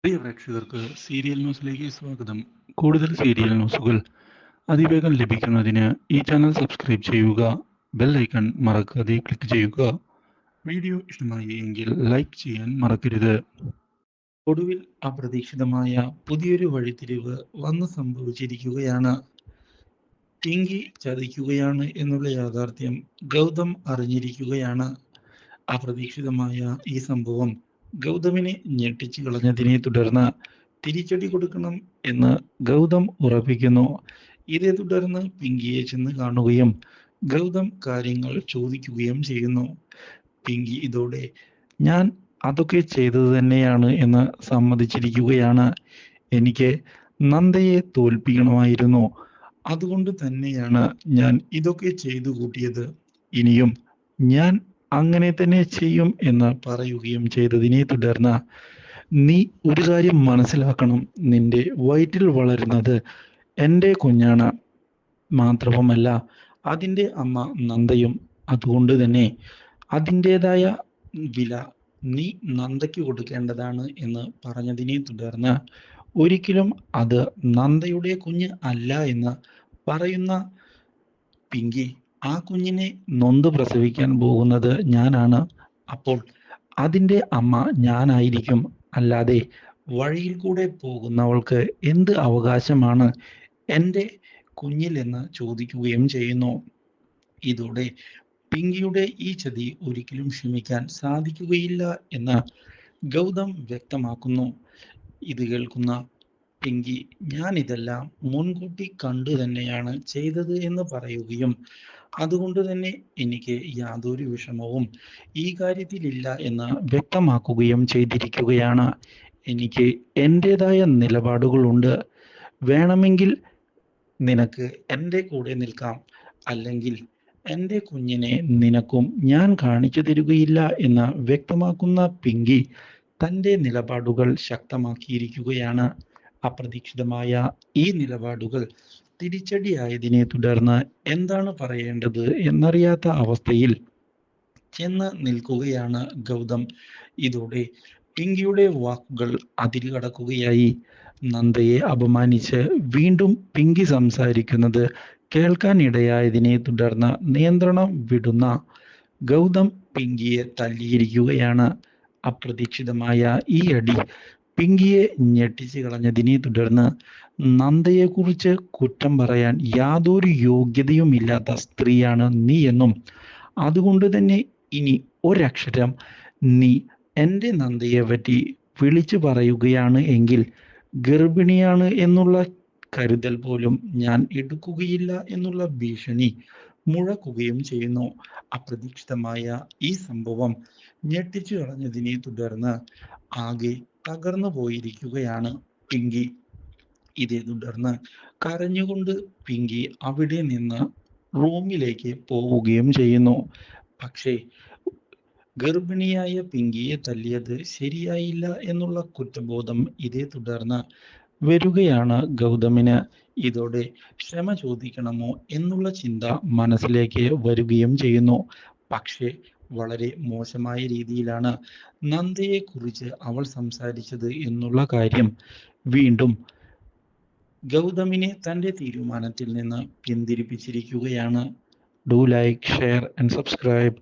പ്രിയ പ്രേക്ഷകർക്ക് സീരിയൽ ന്യൂസിലേക്ക് സ്വാഗതം. കൂടുതൽ സീരിയൽ ന്യൂസുകൾ അതിവേഗം ലഭിക്കുന്നതിന് ഈ ചാനൽ സബ്സ്ക്രൈബ് ചെയ്യുക. ബെൽ ഐക്കൺ മറക്കാതെ ക്ലിക്ക് ചെയ്യുക. വീഡിയോ ഇഷ്ടമായി എങ്കിൽ ലൈക്ക് ചെയ്യാൻ മറക്കരുത്. ഒടുവിൽ അപ്രതീക്ഷിതമായ പുതിയൊരു വഴിത്തിരിവ് വന്ന് സംഭവിച്ചിരിക്കുകയാണ്. പിങ്കി ചതിക്കുകയാണ് എന്നുള്ള യാഥാർത്ഥ്യം ഗൗതം അറിഞ്ഞിരിക്കുകയാണ്. അപ്രതീക്ഷിതമായ ഈ സംഭവം ഗൗതമിനെ ഞെട്ടിച്ചു കളഞ്ഞതിനെ തുടർന്ന് തിരിച്ചടി കൊടുക്കണം എന്ന് ഗൗതം ഉറപ്പിക്കുന്നു. ഇതേ തുടർന്ന് പിങ്കിയെ ചെന്ന് കാണുകയും ഗൗതം കാര്യങ്ങൾ ചോദിക്കുകയും ചെയ്യുന്നു. പിങ്കി ഇതോടെ ഞാൻ അതൊക്കെ ചെയ്തത് തന്നെയാണ് എന്ന് സമ്മതിച്ചിരിക്കുകയാണ്. എനിക്ക് നന്ദയെ തോൽപ്പിക്കണമായിരുന്നു, അതുകൊണ്ട് തന്നെയാണ് ഞാൻ ഇതൊക്കെ ചെയ്തു കൂട്ടിയത്. ഇനിയും ഞാൻ അങ്ങനെ തന്നെ ചെയ്യും എന്ന് പറയുകയും ചെയ്തതിനെ തുടർന്ന് നീ ഒരു കാര്യം മനസ്സിലാക്കണം, നിന്റെ വയറ്റിൽ വളരുന്നത് എൻ്റെ കുഞ്ഞാണ്, മാത്രവുമല്ല അതിൻ്റെ അമ്മ നന്ദയും. അതുകൊണ്ട് തന്നെ അതിൻ്റെതായ വില നീ നന്ദയ്ക്ക് കൊടുക്കേണ്ടതാണ് എന്ന് പറഞ്ഞതിനെ തുടർന്ന് ഒരിക്കലും അത് നന്ദയുടെ കുഞ്ഞ് അല്ല എന്ന് പറയുന്ന പിങ്കി ആ കുഞ്ഞിനെ നൊന്ത് പ്രസവിക്കാൻ പോകുന്നത് ഞാനാണ്. അപ്പോൾ അതിൻ്റെ അമ്മ ഞാനായിരിക്കും, അല്ലാതെ വഴിയിൽ കൂടെ പോകുന്നവൾക്ക് എന്ത് അവകാശമാണ് എൻ്റെ കുഞ്ഞിൽ എന്ന് ചോദിക്കുകയും ചെയ്യുന്നു. ഇതോടെ പിങ്കിയുടെ ഈ ചതി ഒരിക്കലും ക്ഷമിക്കാൻ സാധിക്കുകയില്ല എന്ന് ഗൗതം വ്യക്തമാക്കുന്നു. ഇത് കേൾക്കുന്ന പിങ്കി ഞാൻ ഇതെല്ലാം മുൻകൂട്ടി കണ്ടു തന്നെയാണ് ചെയ്തത് എന്ന് പറയുകയും അതുകൊണ്ട് തന്നെ എനിക്ക് യാതൊരു വിഷമവും ഈ കാര്യത്തിലില്ല എന്ന് വ്യക്തമാക്കുകയും ചെയ്തിരിക്കുകയാണ്. എനിക്ക് എൻ്റെതായ നിലപാടുകളുണ്ട്, വേണമെങ്കിൽ നിനക്ക് എൻ്റെ കൂടെ നിൽക്കാം, അല്ലെങ്കിൽ എൻ്റെ കുഞ്ഞിനെ നിനക്കും ഞാൻ കാണിച്ചു തരികയില്ല എന്ന് വ്യക്തമാക്കുന്ന പിങ്കി തൻ്റെ നിലപാടുകൾ ശക്തമാക്കിയിരിക്കുകയാണ്. അപ്രതീക്ഷിതമായ ഈ നിലപാടുകൾ തിരിച്ചടിയായതിനെ തുടർന്ന് എന്താണ് പറയേണ്ടത് എന്നറിയാത്ത അവസ്ഥയിൽ ചെന്ന് നിൽക്കുകയാണ് ഗൗതം. ഇതോടെ പിങ്കിയുടെ വാക്കുകൾ അതിരുകടക്കുകയായി. നന്ദയെ അപമാനിച്ച് വീണ്ടും പിങ്കി സംസാരിക്കുന്നത് കേൾക്കാനിടയായതിനെ തുടർന്ന് നിയന്ത്രണം വിടുന്ന ഗൗതം പിങ്കിയെ തല്ലിയിരിക്കുകയാണ്. അപ്രതീക്ഷിതമായ ഈ അടി പിങ്കിയെ ഞെട്ടിച്ചു കളഞ്ഞതിനെ തുടർന്ന് നന്ദയെക്കുറിച്ച് കുറ്റം പറയാൻ യാതൊരു യോഗ്യതയുമില്ലാത്ത സ്ത്രീയാണ് നീ എന്നും, അതുകൊണ്ട് തന്നെ ഇനി ഒരക്ഷരം നീ എൻ്റെ നന്ദയെ പറ്റി വിളിച്ചു പറയുകയാണ് എങ്കിൽ ഗർഭിണിയാണ് എന്നുള്ള കരുതൽ പോലും ഞാൻ എടുക്കുകയില്ല എന്നുള്ള ഭീഷണി മുഴക്കുകയും ചെയ്യുന്നു. അപ്രതീക്ഷിതമായ ഈ സംഭവം ഞെട്ടിച്ചു കളഞ്ഞതിനെ തുടർന്ന് ആകെ തകർന്നു പോയിരിക്കുകയാണ് പിങ്കി. ഇതേ തുടർന്ന് കരഞ്ഞുകൊണ്ട് പിങ്കി അവിടെ നിന്ന് റൂമിലേക്ക് പോവുകയും ചെയ്യുന്നു. പക്ഷേ ഗർഭിണിയായ പിങ്കിയെ തല്ലിയത് ശരിയായില്ല എന്നുള്ള കുറ്റബോധം ഇതേ തുടർന്ന് വരികയാണ് ഗൗതമിന്. ഇതോടെ ക്ഷമ ചോദിക്കണമോ എന്നുള്ള ചിന്ത മനസ്സിലേക്ക് വരികയും ചെയ്യുന്നു. പക്ഷേ വളരെ മോശമായ രീതിയിലാണ് നന്ദയെ കുറിച്ച് അവൾ സംസാരിച്ചത് എന്നുള്ള കാര്യം വീണ്ടും ഗൗതമിനെ തൻ്റെ തീരുമാനത്തിൽ നിന്ന് പിന്തിരിപ്പിച്ചിരിക്കുകയാണ്. Do like, share and subscribe.